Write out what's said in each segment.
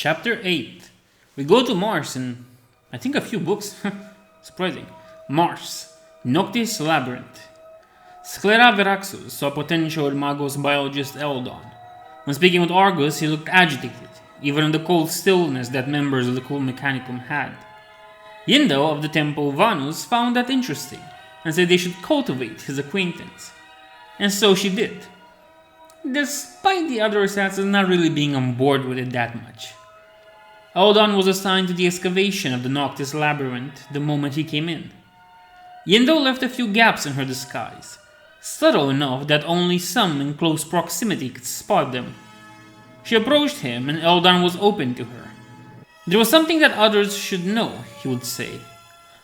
Chapter 8. We go to Mars in, I think, a few books. Surprising. Mars. Noctis Labyrinth. Sclera Veraxus saw potential in Magos biologist Eldon. When speaking with Argus, he looked agitated, even in the cold stillness that members of the Cool Mechanicum had. Yindo of the Temple Vanus found that interesting, and said they should cultivate his acquaintance. And so she did. Despite the other assassins not really being on board with it that much. Eldon was assigned to the excavation of the Noctis Labyrinth the moment he came in. Yindo left a few gaps in her disguise, subtle enough that only some in close proximity could spot them. She approached him and Eldon was open to her. There was something that others should know, he would say.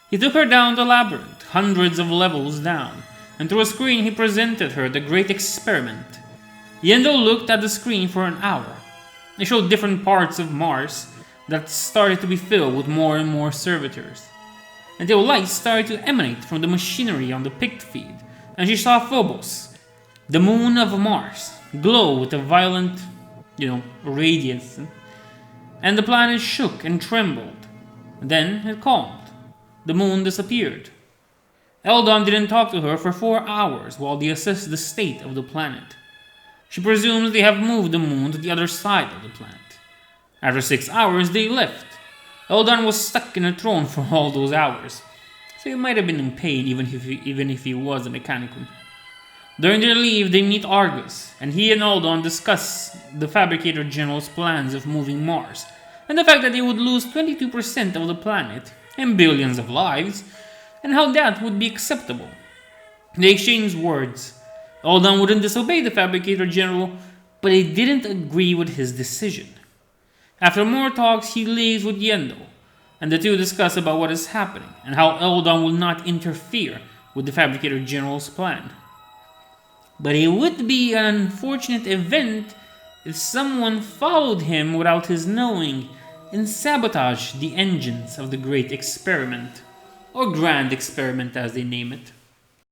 He took her down the labyrinth, hundreds of levels down, and through a screen he presented her the great experiment. Yindo looked at the screen for an hour. It showed different parts of Mars that started to be filled with more and more servitors, until light started to emanate from the machinery on the pict feed, and she saw Phobos, the moon of Mars, glow with a violent, radiance, and the planet shook and trembled. Then it calmed. The moon disappeared. Eldon didn't talk to her for 4 hours while they assessed the state of the planet. She presumes they have moved the moon to the other side of the planet. After 6 hours, they left. Eldon was stuck in a throne for all those hours, so he might have been in pain even if he was a Mechanicum. During their leave, they meet Argus, and he and Eldon discuss the Fabricator General's plans of moving Mars, and the fact that they would lose 22% of the planet and billions of lives, and how that would be acceptable. They exchanged words. Eldon wouldn't disobey the Fabricator General, but he didn't agree with his decision. After more talks, he leaves with Yindo, and the two discuss about what is happening and how Eldon will not interfere with the Fabricator General's plan. But it would be an unfortunate event if someone followed him without his knowing and sabotaged the engines of the Great Experiment, or Grand Experiment as they name it.